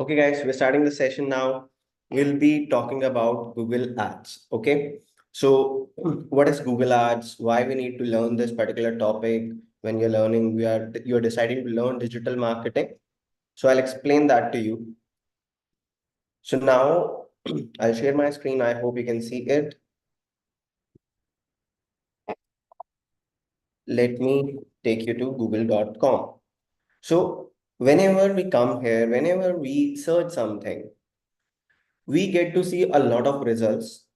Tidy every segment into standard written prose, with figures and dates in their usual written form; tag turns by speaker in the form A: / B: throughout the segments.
A: Okay, guys, we're starting the session now. We'll be talking about Google Ads. Okay, so what is Google Ads? Why we need to learn this particular topic when you're learning? You're deciding to learn digital marketing. So I'll explain that to you. So now I'll share my screen. I hope you can see it. Let me take you to google.com. So whenever we come here, whenever we search something, we get to see a lot of results.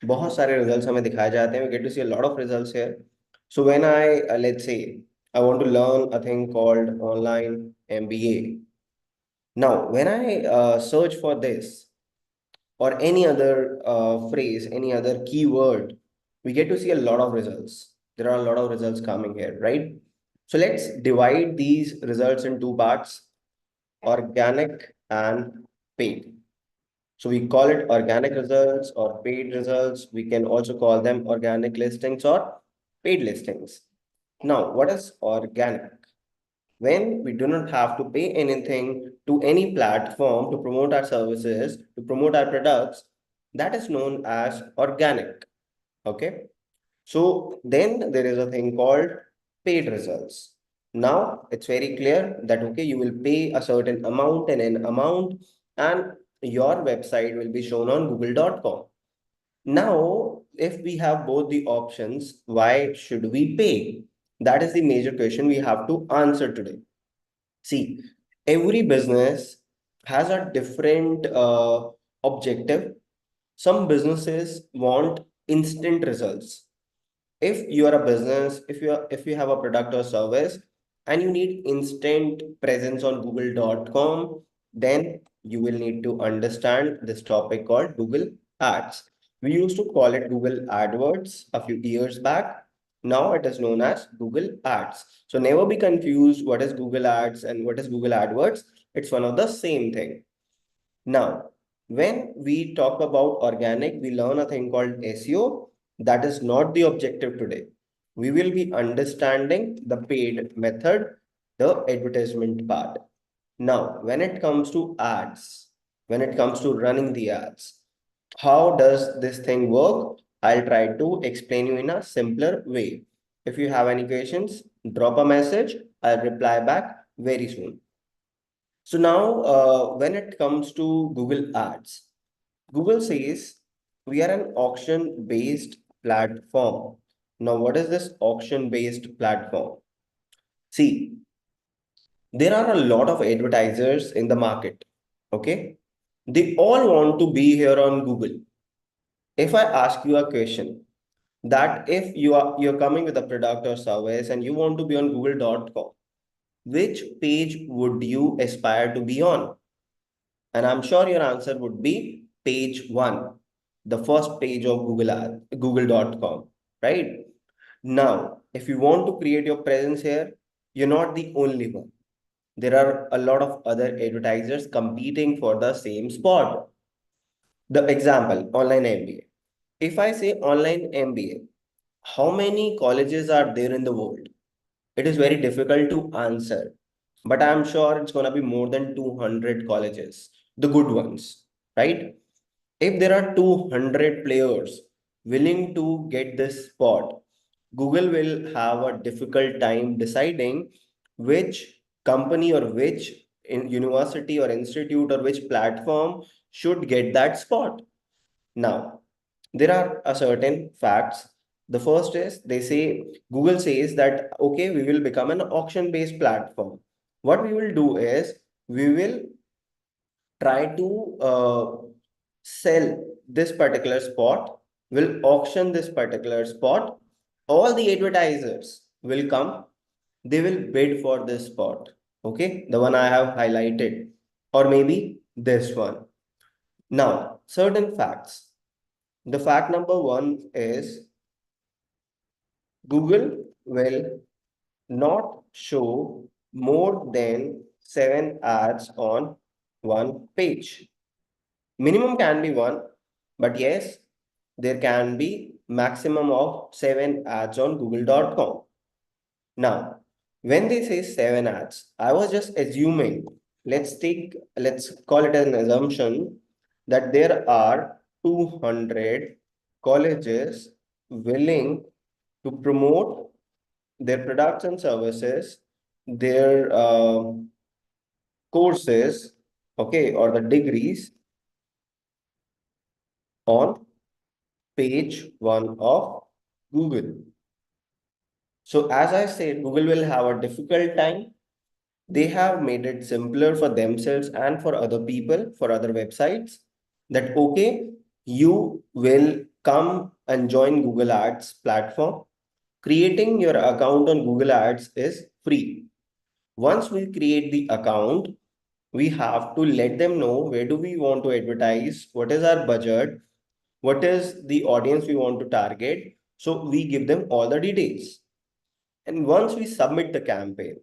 A: बहुत सारे results हमें दिखाए जाते हैं. We get to see a lot of results here. So when let's say I want to learn a thing called online MBA. Now when I search for this or any other phrase, any other keyword, we get to see a lot of results. There are a lot of results coming here, right? So let's divide these results in two parts: organic and paid. So we call it organic results or paid results. We can also call them organic listings or paid listings. Now, what is organic? When we do not have to pay anything to any platform to promote our services, to promote our products, that is known as organic. Okay. So then there is a thing called paid results. Now it's very clear that, okay, you will pay a certain amount and an amount, and your website will be shown on google.com. Now, if we have both the options, why should we pay? That is the major question we have to answer today. See, every business has a different objective. Some businesses want instant results. If you are a business, if you have a product or service and you need instant presence on google.com, then you will need to understand this topic called Google Ads. We used to call it Google AdWords a few years back. Now it is known as Google Ads. So never be confused what is Google Ads and what is Google AdWords. It's one of the same thing. Now, when we talk about organic, we learn a thing called SEO. That is not the objective today. We will be understanding the paid method, the advertisement part. Now, when it comes to ads, when it comes to running the ads, how does this thing work? I'll try to explain you in a simpler way. If you have any questions, drop a message. I'll reply back very soon. So now, when it comes to Google Ads, Google says we are an auction-based platform. Now, what is this auction-based platform? See, there are a lot of advertisers in the market. Okay, they all want to be here on Google. If I ask you a question that if you're coming with a product or service and you want to be on google.com, which page would you aspire to be on? And I'm sure your answer would be page one, the first page of google.com, right? Now, if you want to create your presence here, you're not the only one. There are a lot of other advertisers competing for the same spot. The example, online MBA. If I say online MBA, how many colleges are there in the world? It is very difficult to answer, but I'm sure it's going to be more than 200 colleges, the good ones, right? If there are 200 players willing to get this spot, Google will have a difficult time deciding which company or which university or institute or which platform should get that spot. Now, there are a certain facts. The first is they say Google says that okay, we will become an auction-based platform. What we will do is we will try to sell this particular spot, will auction this particular spot. All the advertisers will come, they will bid for this spot. Okay, the one I have highlighted, or maybe this one. Now, certain facts. The fact number one is Google will not show more than 7 ads on one page. Minimum can be one, but yes, there can be maximum of 7 ads on google.com. Now, when they say 7 ads, I was just assuming let's call it an assumption that there are 200 colleges willing to promote their products and services, their courses, okay, or the degrees on page one of Google. So as I said, Google will have a difficult time. They have made it simpler for themselves and for other people, for other websites, that okay, you will come and join Google Ads platform. Creating your account on Google Ads is free. Once we create the account, we have to let them know where do we want to advertise, what is our budget, what is the audience we want to target. So we give them all the details. And once we submit the campaign,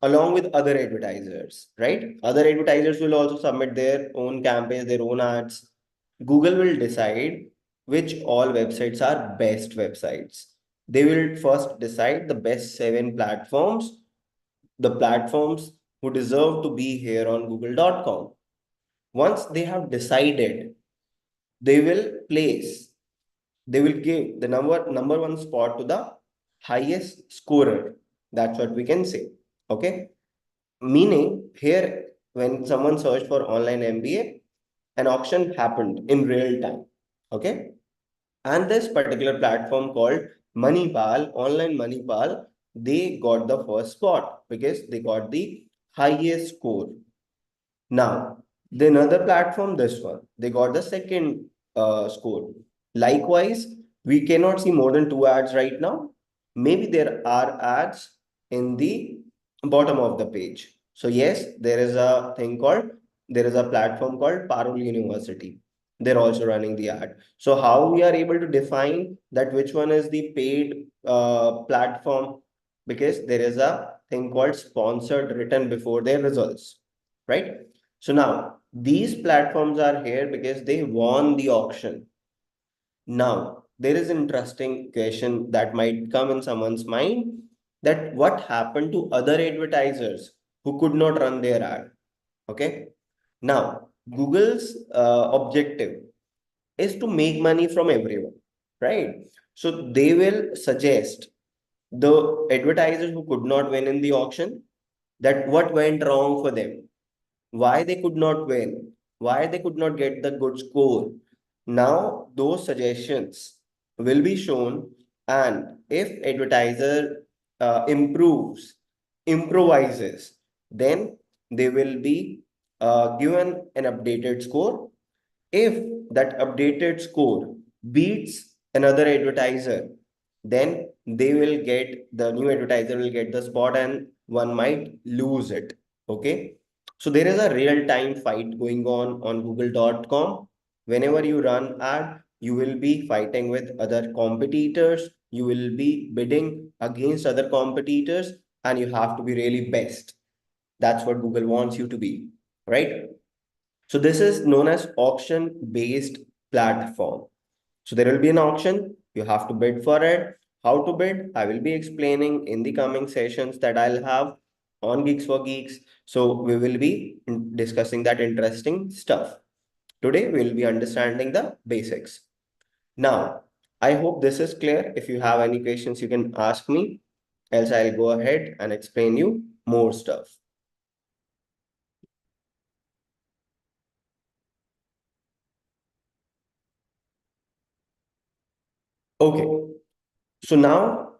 A: along with other advertisers, right? Other advertisers will also submit their own campaigns, their own ads. Google will decide which all websites are best websites. They will first decide the best 7 platforms, the platforms who deserve to be here on google.com. Once they have decided, they will place, they will give the number one spot to the highest scorer. That's what we can say. Okay. Meaning here, when someone searched for online MBA, an auction happened in real time. Okay. And this particular platform called Moneypal, online Moneypal, they got the first spot because they got the highest score. Now, the another platform, this one, they got the second score. Likewise, we cannot see more than 2 ads right now. Maybe there are ads in the bottom of the page. So yes, there is a platform called Parul University. They're also running the ad. So how we are able to define that which one is the paid platform? Because there is a thing called sponsored written before their results, right? So now these platforms are here because they won the auction. Now there is an interesting question that might come in someone's mind, that what happened to other advertisers who could not run their ad? Okay. Now Google's objective is to make money from everyone, right? So they will suggest the advertisers who could not win in the auction that what went wrong for them, why they could not win, why they could not get the good score. Now, those suggestions will be shown, and if advertiser improvises, then they will be given an updated score. If that updated score beats another advertiser, then the new advertiser will get the spot and one might lose it. Okay. So there is a real time fight going on google.com. Whenever you run ad, you will be fighting with other competitors. You will be bidding against other competitors, and you have to be really best. That's what Google wants you to be, right? So this is known as auction-based platform. So there will be an auction. You have to bid for it. How to bid? I will be explaining in the coming sessions that I'll have on Geeks for Geeks. So we will be discussing that interesting stuff. Today we'll be understanding the basics. Now, I hope this is clear. If you have any questions, you can ask me. Else I'll go ahead and explain you more stuff. Okay. So now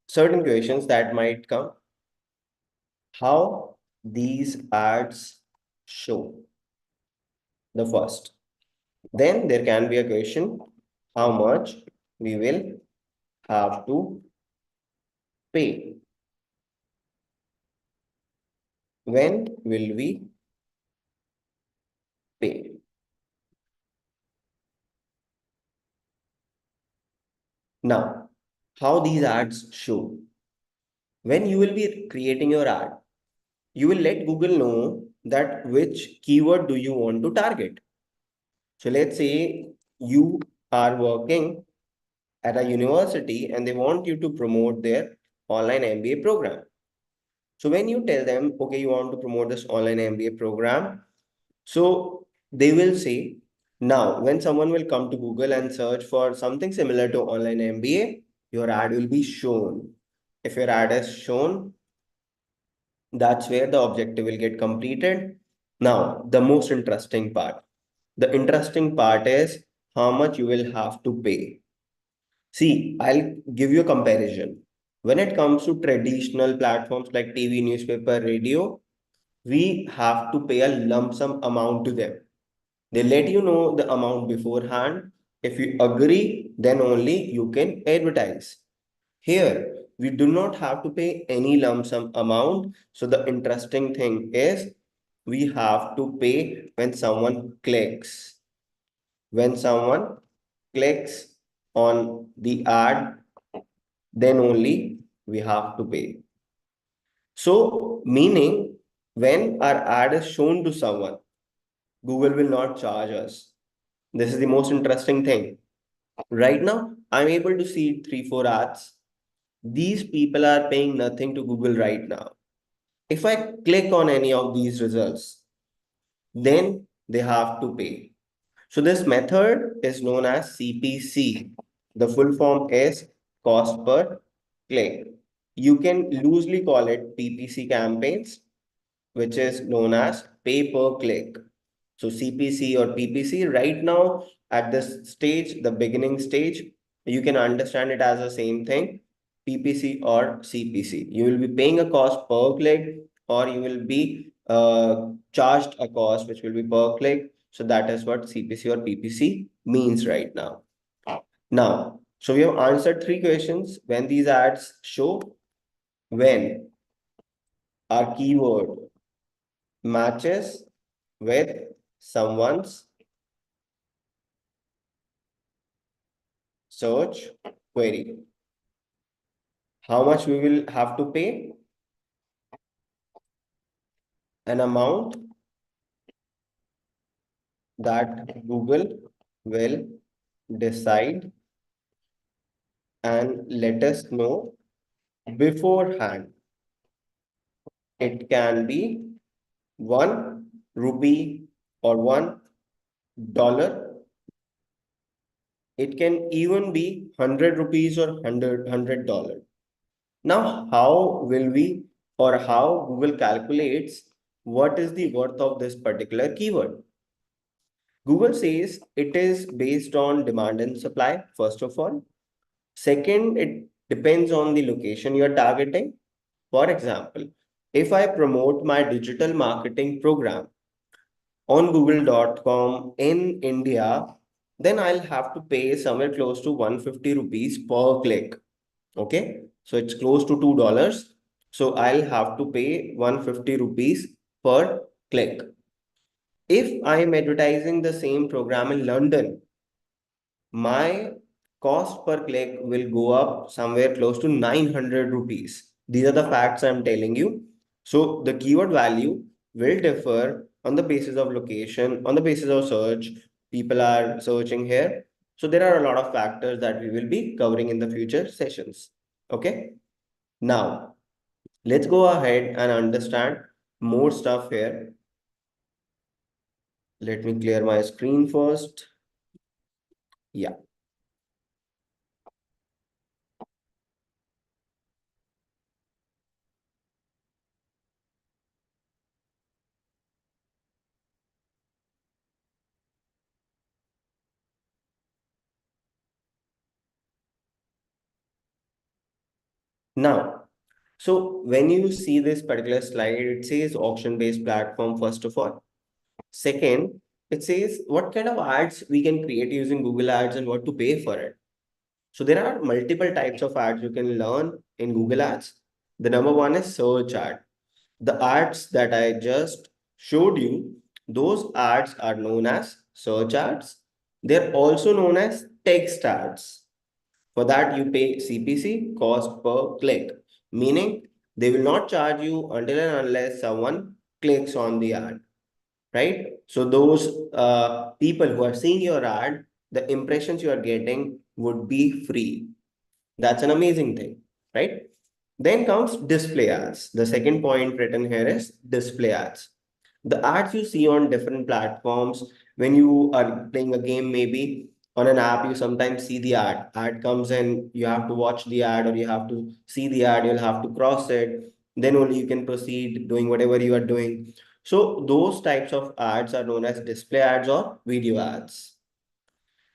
A: certain questions that might come, how these ads show, the first. Then there can be a question, how much we will have to pay. When will we pay? Now, how these ads show. When you will be creating your ad, you will let Google know that which keyword do you want to target. So let's say you are working at a university and they want you to promote their online MBA program. So when you tell them, okay, you want to promote this online MBA program, so they will say, now when someone will come to Google and search for something similar to online MBA, your ad will be shown. If your ad is shown, that's where the objective will get completed. Now, the most interesting part. The interesting part is how much you will have to pay. See, I'll give you a comparison. When it comes to traditional platforms like TV, newspaper, radio, we have to pay a lump sum amount to them. They let you know the amount beforehand. If you agree, then only you can advertise. Here, we do not have to pay any lump sum amount. So the interesting thing is we have to pay when someone clicks. When someone clicks on the ad, then only we have to pay. So, meaning when our ad is shown to someone, Google will not charge us. This is the most interesting thing. Right now, I'm able to see 3, 4 ads. These people are paying nothing to Google right now. If I click on any of these results, then they have to pay. So this method is known as CPC. The full form is cost per click. You can loosely call it PPC campaigns, which is known as pay per click. So CPC or PPC right now at this stage, the beginning stage, you can understand it as the same thing, PPC or CPC. You will be paying a cost per click or you will be charged a cost which will be per click. So that is what CPC or PPC means right now. Now, so we have answered 3 questions. When these ads show, when our keyword matches with someone's search query. How much we will have to pay? An amount that Google will decide and let us know beforehand. It can be 1 rupee or $1. It can even be 100 rupees or $100. Now, how will we or how Google calculates what is the worth of this particular keyword? Google says it is based on demand and supply, first of all. Second, it depends on the location you are targeting. For example, if I promote my digital marketing program on google.com in India, then I'll have to pay somewhere close to 150 rupees per click. Okay, so it's close to $2. So I'll have to pay 150 rupees per click. If I am advertising the same program in London, my cost per click will go up somewhere close to 900 rupees. These are the facts I'm telling you. So the keyword value will differ on the basis of location, on the basis of search. People are searching here. So there are a lot of factors that we will be covering in the future sessions. Okay. Now, let's go ahead and understand more stuff here. Let me clear my screen first. Yeah. Now, so when you see this particular slide, it says auction-based platform, first of all. Second, it says what kind of ads we can create using Google Ads and what to pay for it. So there are multiple types of ads you can learn in Google Ads. The number one is search ad. The ads that I just showed you, those ads are known as search ads. They're also known as text ads. For that, you pay CPC, cost per click, meaning they will not charge you until and unless someone clicks on the ad, right? So those people who are seeing your ad, the impressions you are getting would be free. That's an amazing thing, right? Then comes display ads. The second point written here is display ads. The ads you see on different platforms when you are playing a game, maybe on an app, you sometimes see the ad. Ad comes in, you have to watch the ad or you have to see the ad, you'll have to cross it. Then only you can proceed doing whatever you are doing. So those types of ads are known as display ads or video ads.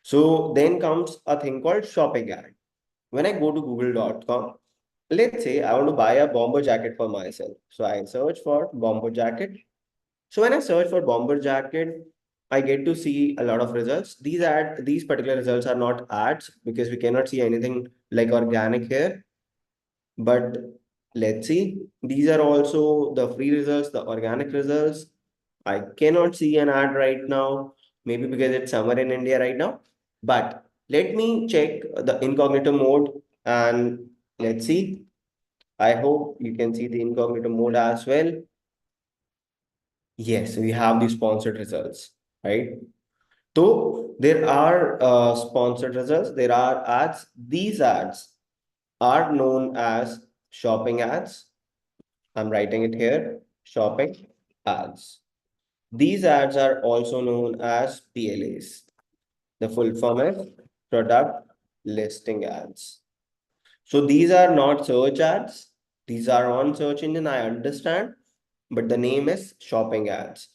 A: So then comes a thing called shopping ad. When I go to google.com, let's say I want to buy a bomber jacket for myself. So I search for bomber jacket. So when I search for bomber jacket, I get to see a lot of results. These particular results are not ads because we cannot see anything like organic here. But let's see, these are also the free results, the organic results. I cannot see an ad right now, maybe because it's summer in India right now. But let me check the incognito mode and let's see. I hope you can see the incognito mode as well. Yes, we have the sponsored results, right? So there are sponsored results, there are ads. These ads are known as shopping ads. I'm writing it here, shopping ads. These ads are also known as PLAs. The full form is product listing ads. So these are not search ads. These are on search engine, I understand, but the name is shopping ads.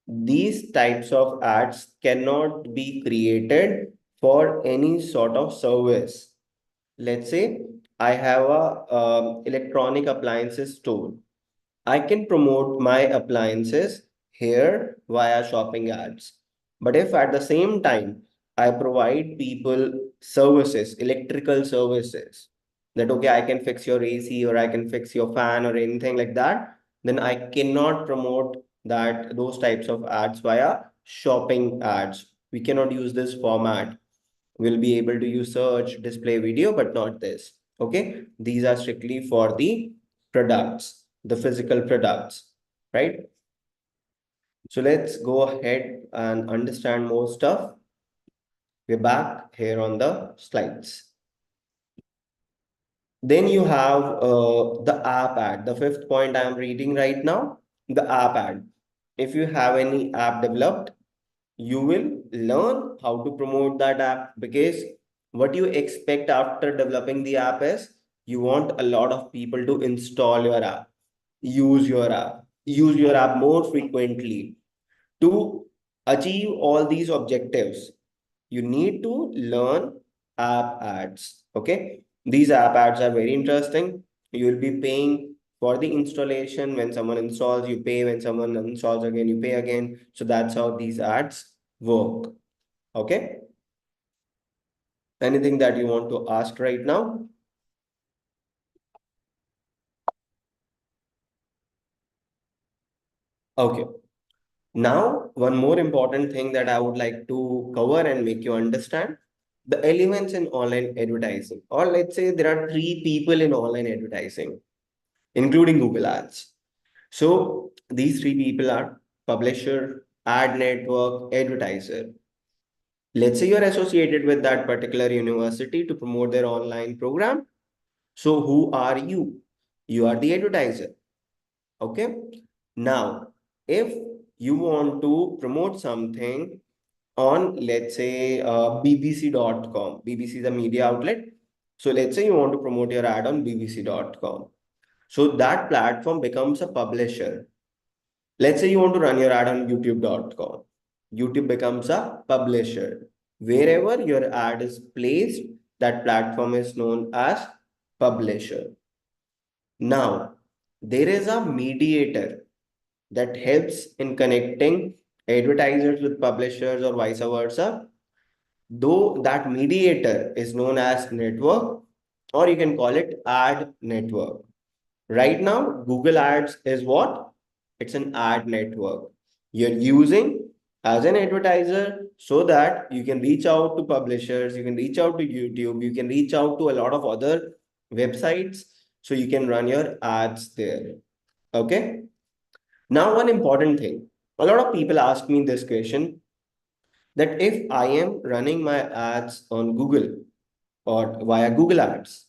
A: These types of ads cannot be created for any sort of service. Let's say I have a electronic appliances store. I can promote my appliances here via shopping ads. But if at the same time I provide people services, electrical services, that okay, I can fix your AC or I can fix your fan or anything like that, then I cannot promote that those types of ads via shopping ads. We cannot use this format. We'll be able to use search, display video, but not this. Okay, these are strictly for the products, the physical products, right? So let's go ahead and understand more stuff. We're back here on the slides. Then you have the app ad, the fifth point I'm reading right now, the app ad. If you have any app developed, you will learn how to promote that app because what you expect after developing the app is you want a lot of people to install your app, use your app more frequently. To achieve all these objectives, you need to learn app ads. Okay. These app ads are very interesting. You will be paying for the installation. When someone installs, you pay. When someone installs again, you pay again. So that's how these ads work. Okay. Anything that you want to ask right now? Okay. Now, one more important thing that I would like to cover and make you understand the elements in online advertising. Or let's say there are three people in online advertising, including Google Ads. So these three people are publisher, ad network, advertiser. Let's say you're associated with that particular university to promote their online program. So who are you? You are the advertiser. Okay. Now, if you want to promote something on, let's say, bbc.com, BBC is a media outlet. So let's say you want to promote your ad on bbc.com. So that platform becomes a publisher. Let's say you want to run your ad on youtube.com. YouTube becomes a publisher. Wherever your ad is placed, that platform is known as publisher. Now, there is a mediator that helps in connecting advertisers with publishers or vice versa. Though that mediator is known as network, or you can call it ad network. Right now, Google Ads is what? It's an ad network. You're using as an advertiser so that you can reach out to publishers, you can reach out to YouTube, you can reach out to a lot of other websites so you can run your ads there. Okay. Now, one important thing. A lot of people ask me this question that if I am running my ads on Google or via Google Ads,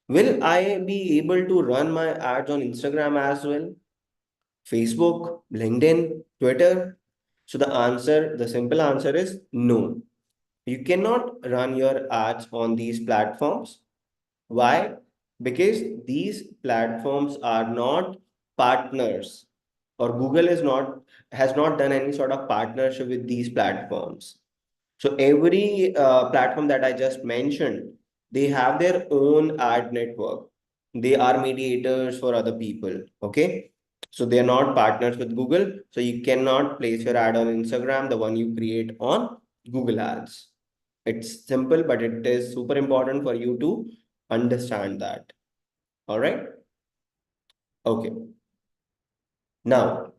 A: Will I be able to run my ads on Instagram as well? Facebook, LinkedIn, Twitter? So the simple answer is no. You cannot run your ads on these platforms. Why? Because these platforms are not partners, or Google is not has not done any sort of partnership with these platforms. So every platform that I just mentioned, they have their own ad network. They are mediators for other people. Okay. So they are not partners with Google. So you cannot place your ad on Instagram, the one you create on Google Ads. It's simple, but it is super important for you to understand that. All right. Okay. Now,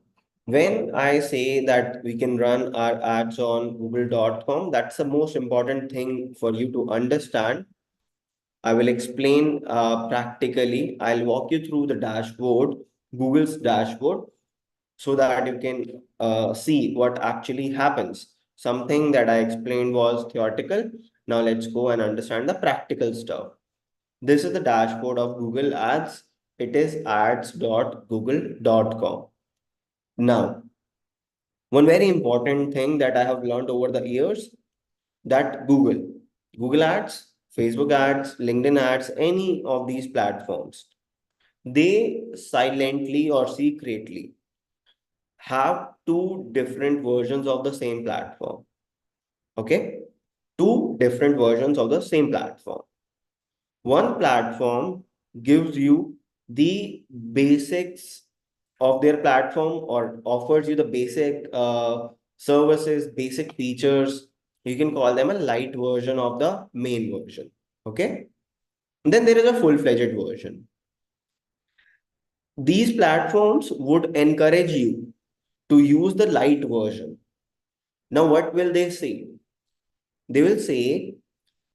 A: when I say that we can run our ads on google.com, that's the most important thing for you to understand. I will explain practically. I'll walk you through the dashboard, Google's dashboard, so that you can see what actually happens. Something that I explained was theoretical. Now let's go and understand the practical stuff. This is the dashboard of Google Ads. It is ads.google.com. Now, one very important thing that I have learned over the years, that Google Ads, Facebook ads, LinkedIn ads, any of these platforms, they silently or secretly have two different versions of the same platform. Okay? Two different versions of the same platform. One platform gives you the basics of their platform, or offers you the basic services, basic features. You can call them a light version of the main version. Okay. And then there is a full-fledged version. These platforms would encourage you to use the light version. Now, what will they say? They will say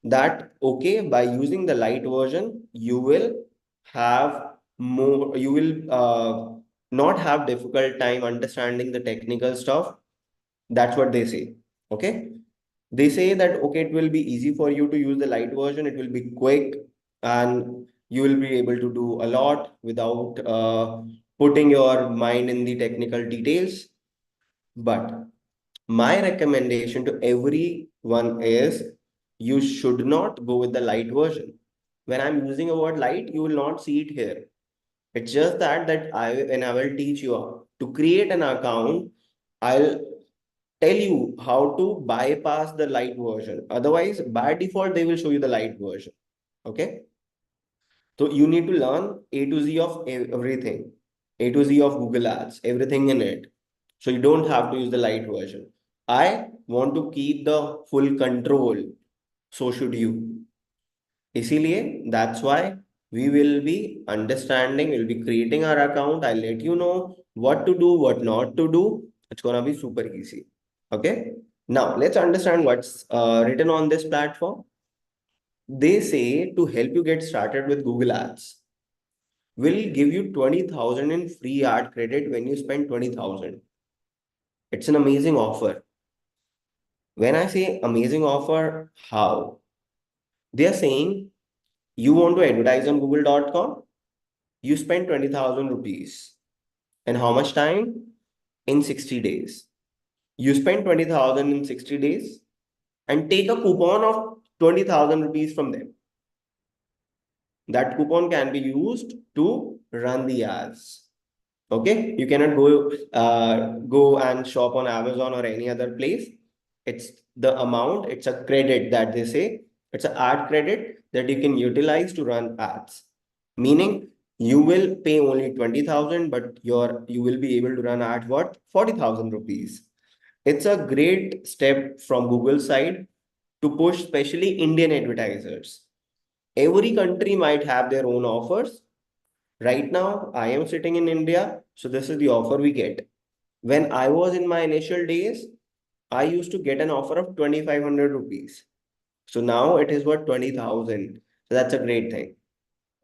A: that, okay, by using the light version, you will have more, you will not have difficult time understanding the technical stuff. That's what they say. Okay. They say that, okay, it will be easy for you to use the light version. It will be quick, and you will be able to do a lot without putting your mind in the technical details. But my recommendation to everyone is, you should not go with the light version. When I'm using a word light, you will not see it here. It's just that when I will teach you how to create an account, I'll tell you how to bypass the light version. Otherwise, by default, they will show you the light version. Okay. So you need to learn A to Z of everything, A to Z of Google Ads, everything in it. So you don't have to use the light version. I want to keep the full control. So should you. इसीलिए that's why we will be understanding, we'll be creating our account. I'll let you know what to do, what not to do. It's gonna be super easy. Okay. Now let's understand what's written on this platform. They say to help you get started with Google Ads, we'll give you 20,000 in free ad credit when you spend 20,000. It's an amazing offer. When I say amazing offer, how? They are saying, you want to advertise on google.com, you spend 20,000 rupees. And how much time? In 60 days. You spend 20,000 in 60 days and take a coupon of 20,000 rupees from them. That coupon can be used to run the ads. Okay, you cannot go and shop on Amazon or any other place. It's the amount, it's a credit that they say. It's an ad credit that you can utilize to run ads. Meaning you will pay only 20,000, but you will be able to run ads what? 40,000 rupees. It's a great step from Google side to push especially Indian advertisers. Every country might have their own offers. Right now, I am sitting in India, so this is the offer we get. When I was in my initial days, I used to get an offer of 2,500 rupees. So now it is what, 20,000. So that's a great thing.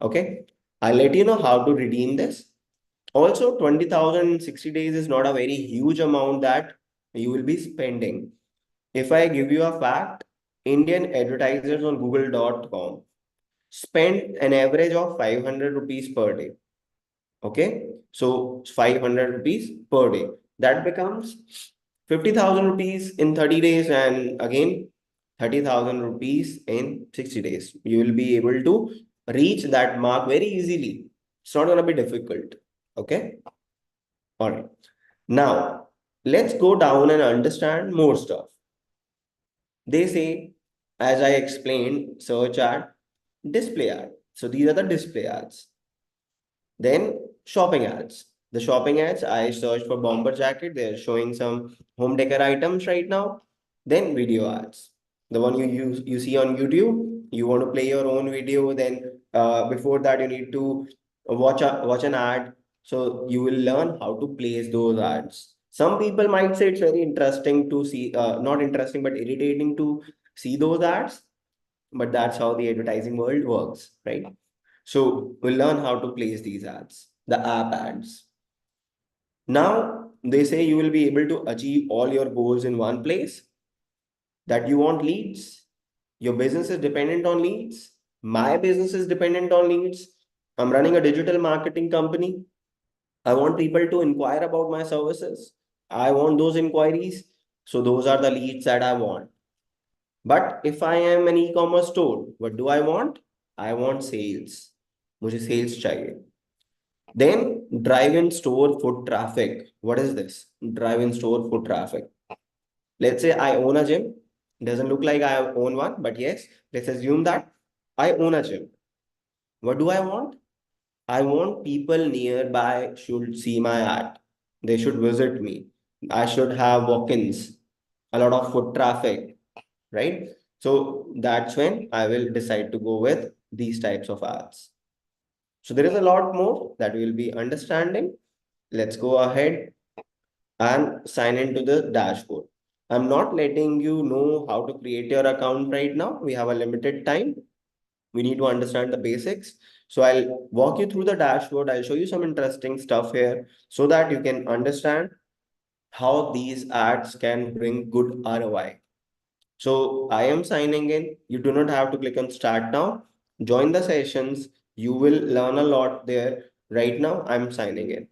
A: Okay. I'll let you know how to redeem this. Also, 20,000 in 60 days is not a very huge amount that you will be spending. If I give you a fact, Indian advertisers on google.com, spend an average of 500 rupees per day. Okay, so 500 rupees per day. That becomes 50,000 rupees in 30 days, and again 30,000 rupees in 60 days. You will be able to reach that mark very easily. It's not going to be difficult. Okay, all right. Now, let's go down and understand more stuff. They say, as I explained, search ad, display ad. So these are the display ads. Then shopping ads. The shopping ads, I searched for bomber jacket. They're showing some home decor items right now. Then video ads. The one you see on YouTube. You want to play your own video. Then before that, you need to watch an ad. So you will learn how to place those ads. Some people might say it's very interesting to see, not interesting, but irritating to see those ads. But that's how the advertising world works, right? So we'll learn how to place these ads, the app ads. Now they say you will be able to achieve all your goals in one place, that you want leads. Your business is dependent on leads. My business is dependent on leads. I'm running a digital marketing company. I want people to inquire about my services. I want those inquiries. So those are the leads that I want. But if I am an e-commerce store, what do I want? I want sales. मुझे sales चाहिए. Then drive-in store foot traffic. What is this? Drive-in store foot traffic. Let's say I own a gym. Doesn't look like I own one, but yes, let's assume that I own a gym. What do I want? I want people nearby should see my ad. They should visit me. I should have walk-ins, a lot of foot traffic, right? So that's when I will decide to go with these types of ads. So there is a lot more that we'll be understanding. Let's go ahead and sign into the dashboard. I'm not letting you know how to create your account right now. We have a limited time. We need to understand the basics. So I'll walk you through the dashboard. I'll show you some interesting stuff here so that you can understand how these ads can bring good ROI. So I am signing in. You do not have to click on start now. Join the sessions. You will learn a lot there. Right now, I'm signing in.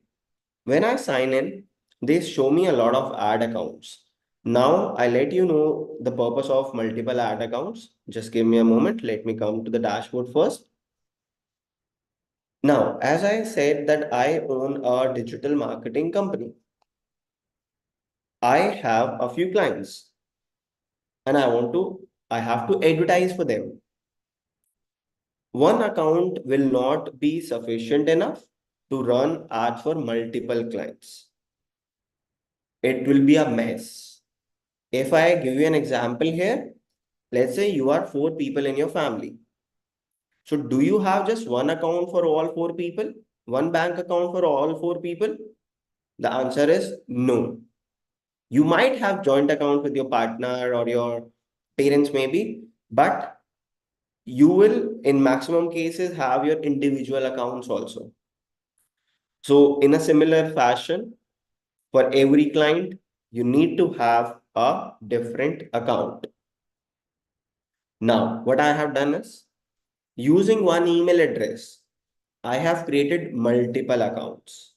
A: When I sign in, they show me a lot of ad accounts. Now I let you know the purpose of multiple ad accounts. Just give me a moment. Let me come to the dashboard first. Now, as I said that I own a digital marketing company, I have a few clients and I have to advertise for them. One account will not be sufficient enough to run ads for multiple clients. It will be a mess. If I give you an example here, let's say you are 4 people in your family. So do you have just one account for all 4 people? One bank account for all 4 people? The answer is no. You might have joint account with your partner or your parents maybe, but you will in maximum cases have your individual accounts also. So in a similar fashion, for every client, you need to have a different account. Now, what I have done is using one email address, I have created multiple accounts.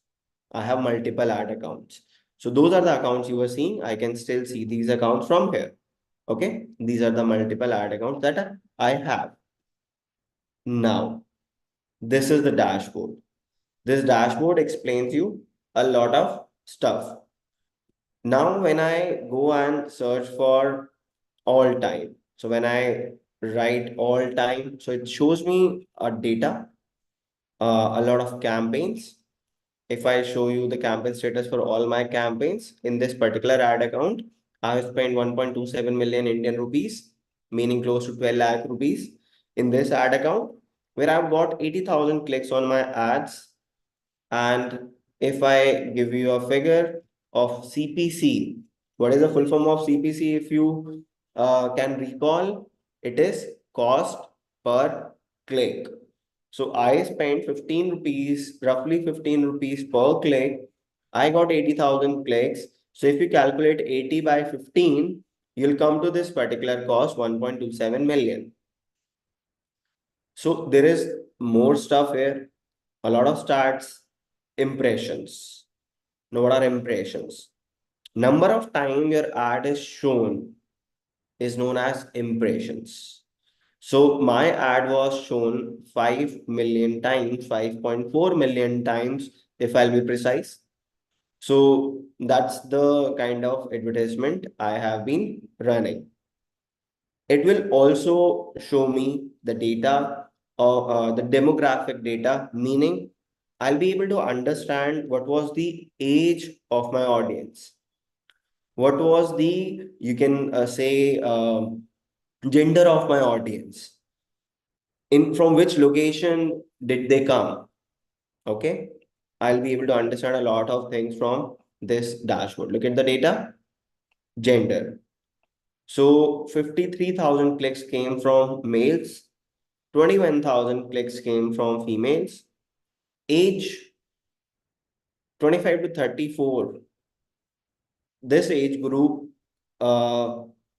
A: I have multiple ad accounts. So those are the accounts you were seeing. I can still see these accounts from here. Okay. These are the multiple ad accounts that I have. Now, this is the dashboard. This dashboard explains you a lot of stuff. Now, when I go and search for all time, so when I write all time, so it shows me a data, a lot of campaigns. If I show you the campaign status for all my campaigns in this particular ad account, I have spent 1.27 million Indian rupees, meaning close to 12 lakh rupees in this ad account, where I've got 80,000 clicks on my ads. And if I give you a figure of CPC, what is the full form of CPC? If you can recall, it is cost per click. So I spent 15 rupees, roughly 15 rupees per click. I got 80,000 clicks. So if you calculate 80 by 15, you'll come to this particular cost 1.27 million. So there is more stuff here, a lot of stats, impressions. Now, what are impressions? Number of time your ad is shown is known as impressions. So my ad was shown 5 million times, 5.4 million times, if I'll be precise. So that's the kind of advertisement I have been running. It will also show me the data or the demographic data, meaning I'll be able to understand what was the age of my audience. What was the, you can say, gender of my audience? In from which location did they come? Okay. I'll be able to understand a lot of things from this dashboard. Look at the data, gender. So 53,000 clicks came from males, 21,000 clicks came from females, age 25 to 34. This age group uh,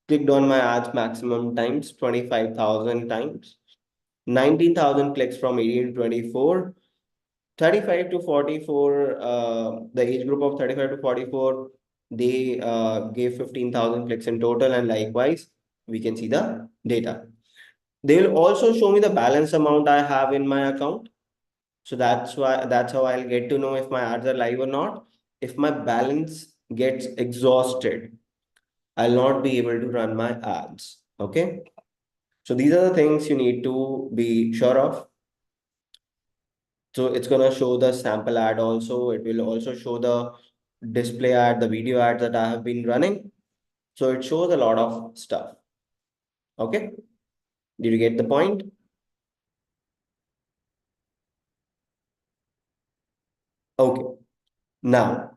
A: clicked on my ads maximum times, 25,000 times, 19,000 clicks from 18 to 24, 35 to 44, the age group of 35 to 44, they gave 15,000 clicks in total, and likewise, we can see the data. They will also show me the balance amount I have in my account. So that's how I'll get to know if my ads are live or not. If my balance gets exhausted, I'll not be able to run my ads. Okay. So these are the things you need to be sure of. So it's gonna show the sample ad also. It will also show the display ad, the video ads that I have been running. So it shows a lot of stuff. Okay. Did you get the point? Okay. Now,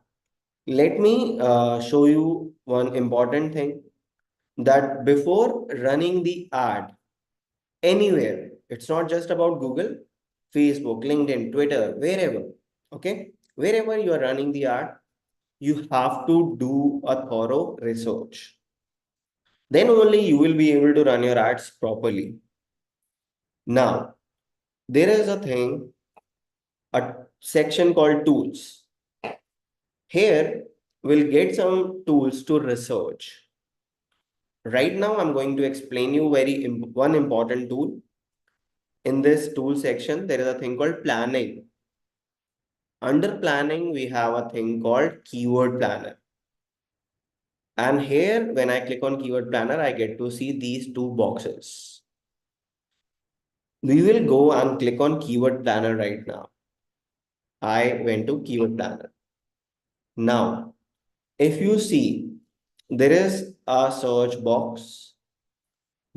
A: let me show you one important thing that before running the ad anywhere, it's not just about Google, Facebook, LinkedIn, Twitter, wherever. Okay. Wherever you are running the ad, you have to do a thorough research. Then only you will be able to run your ads properly. Now, there is a thing, a section called tools. Here, we'll get some tools to research. Right now, I'm going to explain you one important tool. In this tool section, there is a thing called planning. Under planning, we have a thing called keyword planner. And here, when I click on keyword planner, I get to see these two boxes. We will go and click on keyword planner right now. I went to keyword planner. Now, if you see, there is a search box.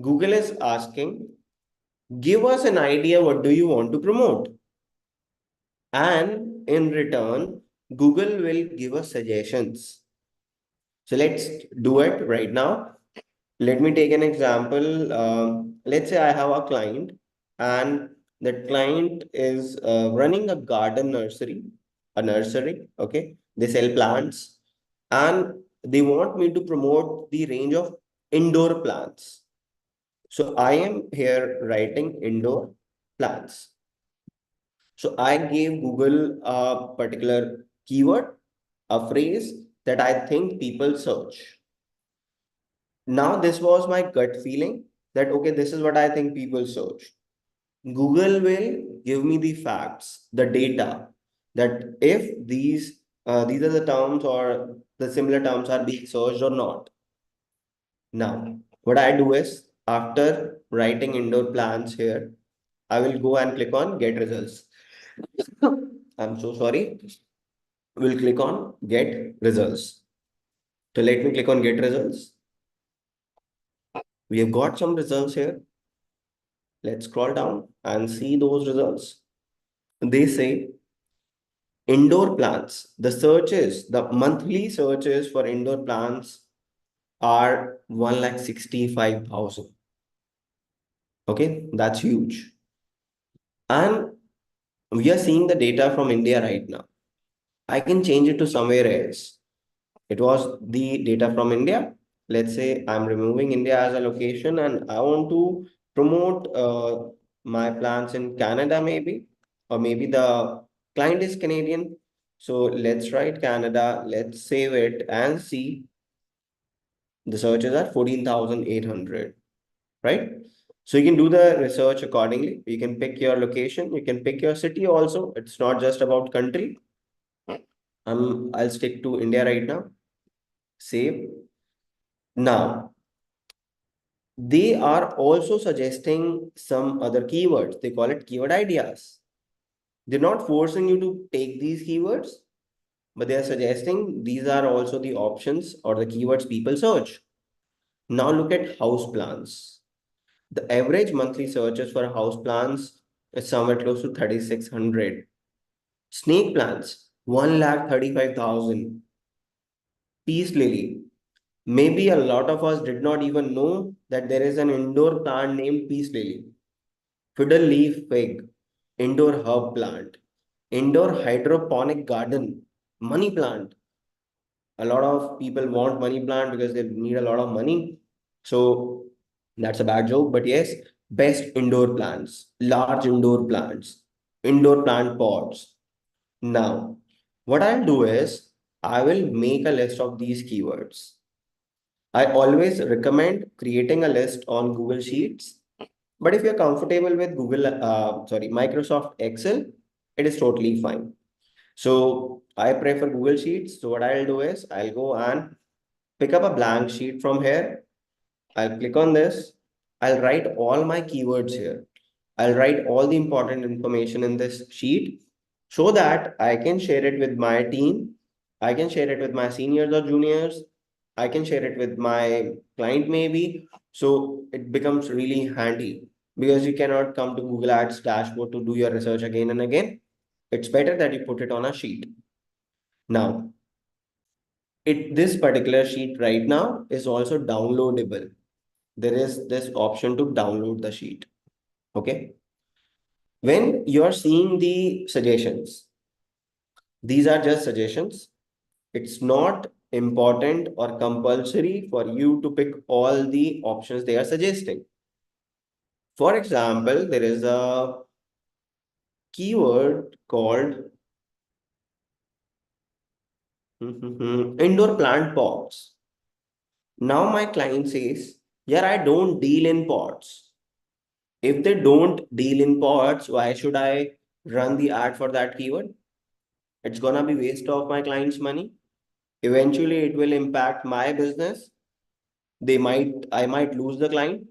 A: Google is asking, give us an idea, what do you want to promote? And in return, Google will give us suggestions. So let's do it right now. Let me take an example. Let's say I have a client, and that client is running a garden nursery, a nursery. Okay. They sell plants, and they want me to promote the range of indoor plants. So I am here writing indoor plants. So I gave Google a particular keyword, a phrase that I think people search. Now, this was my gut feeling that, okay, this is what I think people search. Google will give me the facts, the data, that if these are the terms or the similar terms are being searched or not. Now, what I do is after writing indoor plans here, I will go and click on get results. I'm so sorry. We'll click on get results. So let me click on get results. We have got some results here. Let's scroll down and see those results. They say indoor plants. The searches, the monthly searches for indoor plants are 1,65,000. Okay, that's huge. And we are seeing the data from India right now. I can change it to somewhere else. It was the data from India. Let's say I'm removing India as a location and I want to promote my plans in Canada, maybe, or maybe the client is Canadian. So let's write Canada, let's save it and see the searches are 14,800, right? So you can do the research accordingly. You can pick your location, you can pick your city also. It's not just about country. I'll stick to India right now. Save. Now, they are also suggesting some other keywords. They call it keyword ideas. They're not forcing you to take these keywords, but they are suggesting these are also the options or the keywords people search. Now look at house plans. The average monthly searches for house plans is somewhere close to 3,600. Snake plants, 1,35,000. Peace lily. Maybe a lot of us did not even know that there is an indoor plant named peace lily. Fiddle leaf fig, indoor herb plant, indoor hydroponic garden, money plant. A lot of people want money plant because they need a lot of money. So that's a bad joke, but yes, best indoor plants, large indoor plants, indoor plant pots. Now, what I'll do is I will make a list of these keywords. I always recommend creating a list on Google Sheets. But if you're comfortable with Microsoft Excel, it is totally fine. So I prefer Google Sheets. So what I'll do is I'll go and pick up a blank sheet from here. I'll click on this. I'll write all my keywords here. I'll write all the important information in this sheet so that I can share it with my team. I can share it with my seniors or juniors. I can share it with my client maybe. So it becomes really handy because you cannot come to Google Ads dashboard to do your research again and again. It's better that you put it on a sheet. Now, this particular sheet right now is also downloadable. There is this option to download the sheet. Okay. When you're seeing the suggestions, these are just suggestions. It's not important or compulsory for you to pick all the options they are suggesting. For example, there is a keyword called indoor plant pots. Now my client says, yeah, I don't deal in pots. If they don't deal in pots, why should I run the ad for that keyword? It's gonna be waste of my client's money. Eventually, it will impact my business. I might lose the client.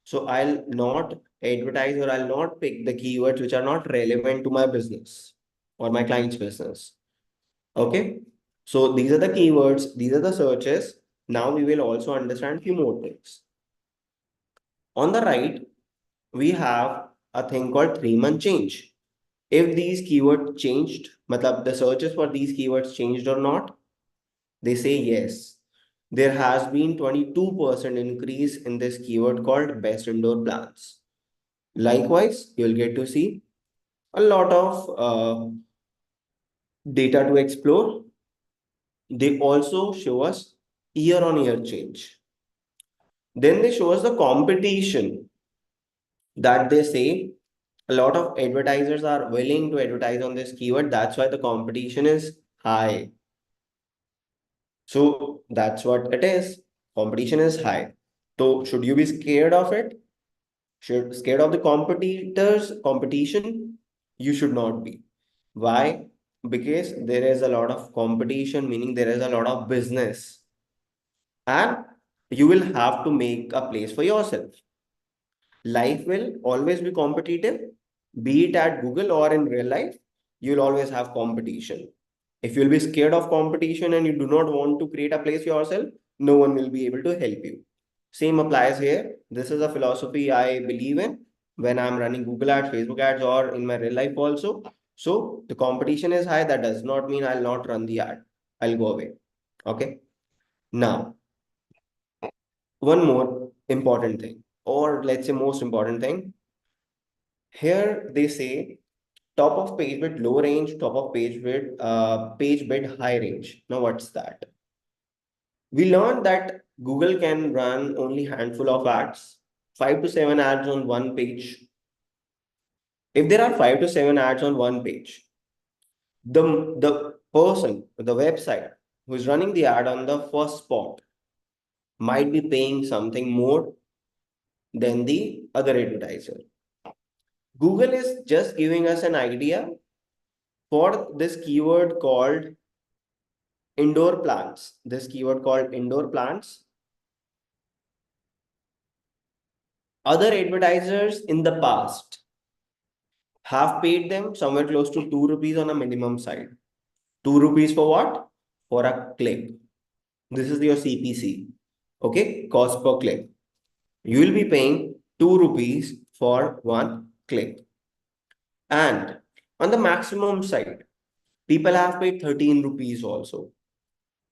A: So I'll not advertise or I'll not pick the keywords which are not relevant to my business or my client's business. Okay. So these are the keywords, these are the searches. Now we will also understand few more things. On the right, we have a thing called 3-month change. If these keywords changed, matlab the searches for these keywords changed or not, they say yes. There has been 22% increase in this keyword called best indoor plants. Likewise, you'll get to see a lot of data to explore. They also show us year on year change. Then they show us the competition that they say a lot of advertisers are willing to advertise on this keyword. That's why the competition is high. So that's what it is. Competition is high. So should you be scared of it? Should scared of the competitors competition? You should not be. Why? Because there is a lot of competition, meaning there is a lot of business, and you will have to make a place for yourself. Life will always be competitive, be it at Google or in real life. You'll always have competition. If you'll be scared of competition and you do not want to create a place yourself, no one will be able to help you. Same applies here. This is a philosophy I believe in when I'm running Google ads, Facebook ads, or in my real life also. So the competition is high. That does not mean I'll not run the ad. I'll go away. Okay. Now, one more important thing, or let's say most important thing. Here they say top of page bid low range, top of page bid high range. Now what's that? We learned that Google can run only handful of ads, 5 to 7 ads on one page. If there are 5 to 7 ads on one page, the person, the website who is running the ad on the first spot might be paying something more than the other advertiser. Google is just giving us an idea for this keyword called indoor plants. This keyword called indoor plants. Other advertisers in the past have paid them somewhere close to 2 rupees on a minimum side. 2 rupees for what? For a click. This is your CPC. Okay, cost per click. You will be paying 2 rupees for one click. And on the maximum side, people have paid 13 rupees also.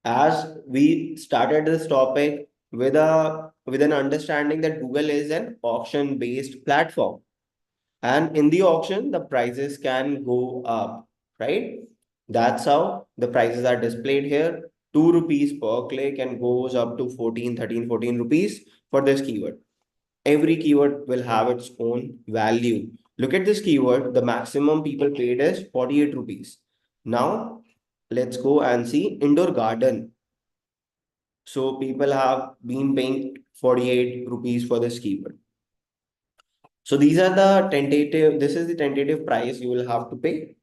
A: As we started this topic with an understanding that Google is an auction based platform, and in the auction the prices can go up, right? That's how the prices are displayed here. 2 rupees per click and goes up to 14, 13, 14 rupees for this keyword. Every keyword will have its own value. Look at this keyword. The maximum people paid is 48 rupees. Now, let's go and see indoor garden. So people have been paying 48 rupees for this keyword. So these are the tentative, this is the tentative price you will have to pay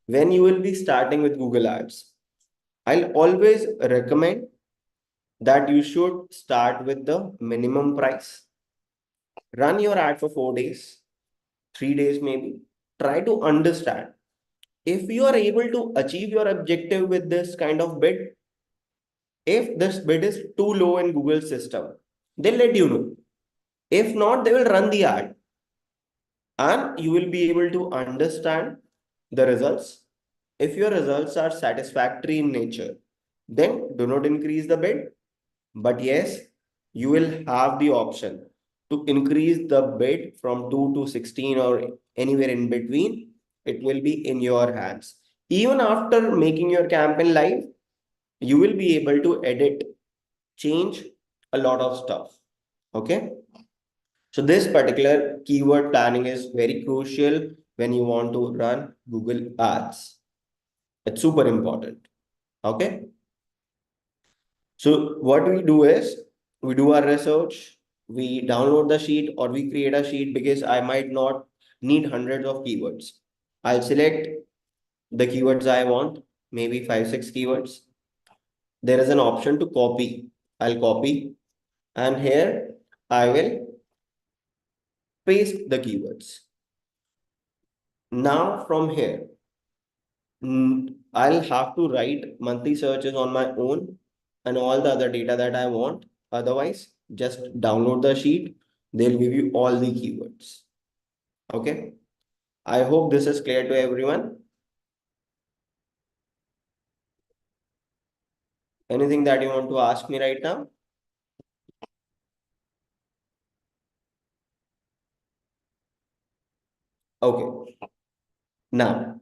A: when you will be starting with Google Ads. I'll always recommend that you should start with the minimum price. Run your ad for 4 days, 3 days maybe. Try to understand if you are able to achieve your objective with this kind of bid. If this bid is too low in Google's system, they'll let you know. If not, they will run the ad and you will be able to understand the results. If your results are satisfactory in nature, then do not increase the bid. But yes, you will have the option to increase the bid from 2 to 16 or anywhere in between. It will be in your hands. Even after making your campaign live, you will be able to edit, change a lot of stuff. Okay. So this particular keyword planning is very crucial when you want to run Google Ads. It's super important. Okay. So what we do is we do our research, we download the sheet or we create a sheet because I might not need hundreds of keywords. I'll select the keywords I want, maybe 5, 6 keywords. There is an option to copy. I'll copy and here I will paste the keywords. Now from here, I'll have to write monthly searches on my own and all the other data that I want. Otherwise, just download the sheet. They'll give you all the keywords. Okay. I hope this is clear to everyone. Anything that you want to ask me right now? Okay. Now,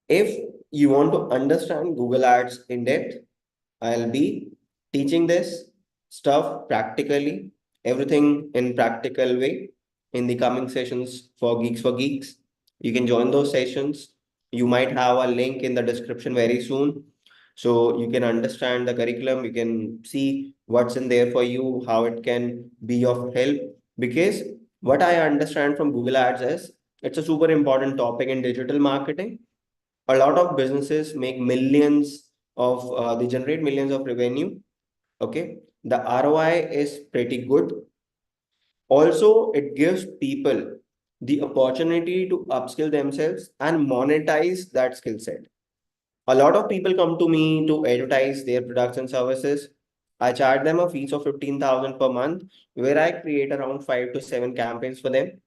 A: if you want to understand Google Ads in depth, I'll be teaching this stuff practically, everything in practical way in the coming sessions for Geeks for Geeks. You can join those sessions. You might have a link in the description very soon. So you can understand the curriculum, you can see what's in there for you, how it can be of help. Because what I understand from Google Ads is it's a super important topic in digital marketing. A lot of businesses make millions of they generate millions of revenue. Okay, the ROI is pretty good. Also, it gives people the opportunity to upskill themselves and monetize that skill set. A lot of people come to me to advertise their products and services. I charge them a fees of 15,000 per month, where I create around 5 to 7 campaigns for them.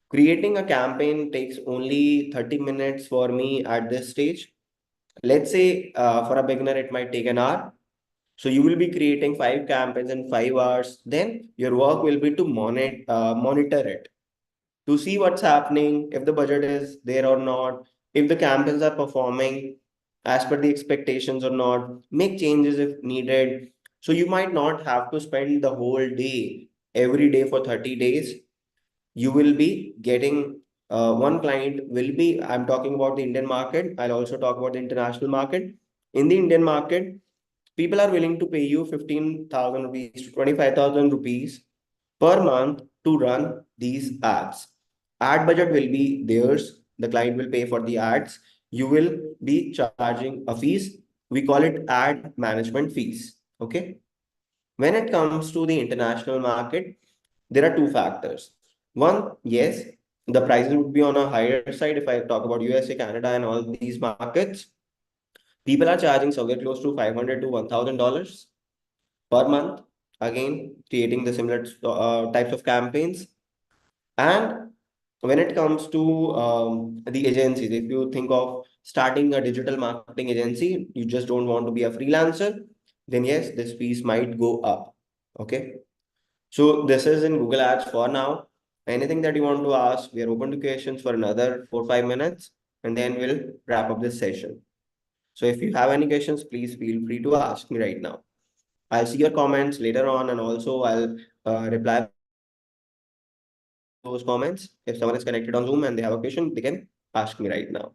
A: Creating a campaign takes only 30 minutes for me at this stage. Let's say for a beginner, it might take an hour. So you will be creating 5 campaigns in 5 hours. Then your work will be to monitor it, to see what's happening, if the budget is there or not, if the campaigns are performing as per the expectations or not, make changes if needed. So you might not have to spend the whole day every day for 30 days. You will be getting one client will be, I'm talking about the Indian market. I'll also talk about the international market. In the Indian market, people are willing to pay you 15,000 rupees to 25,000 rupees per month to run these ads. Ad budget will be theirs. The client will pay for the ads. You will be charging a fees. We call it ad management fees. Okay. When it comes to the international market, there are two factors. One, yes, the prices would be on a higher side. If I talk about USA, Canada, and all these markets, people are charging somewhere close to $500 to $1,000 per month. Again, creating the similar types of campaigns. And when it comes to the agencies, if you think of starting a digital marketing agency, you just don't want to be a freelancer, then yes, this piece might go up. Okay. So this is in Google Ads for now. Anything that you want to ask, we are open to questions for another 4 or 5 minutes, and then we'll wrap up this session. So if you have any questions, please feel free to ask me right now. I'll see your comments later on, and also I'll reply those comments. If someone is connected on Zoom and they have a question, they can ask me right now.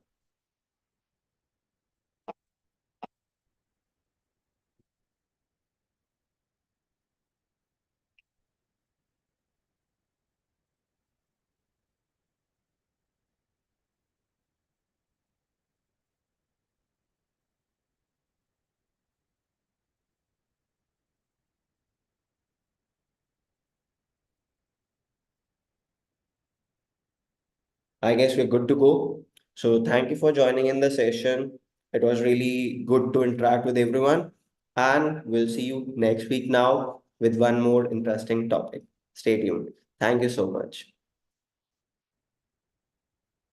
A: I guess we're good to go. So thank you for joining in the session. It was really good to interact with everyone. And we'll see you next week now with one more interesting topic. Stay tuned. Thank you so much.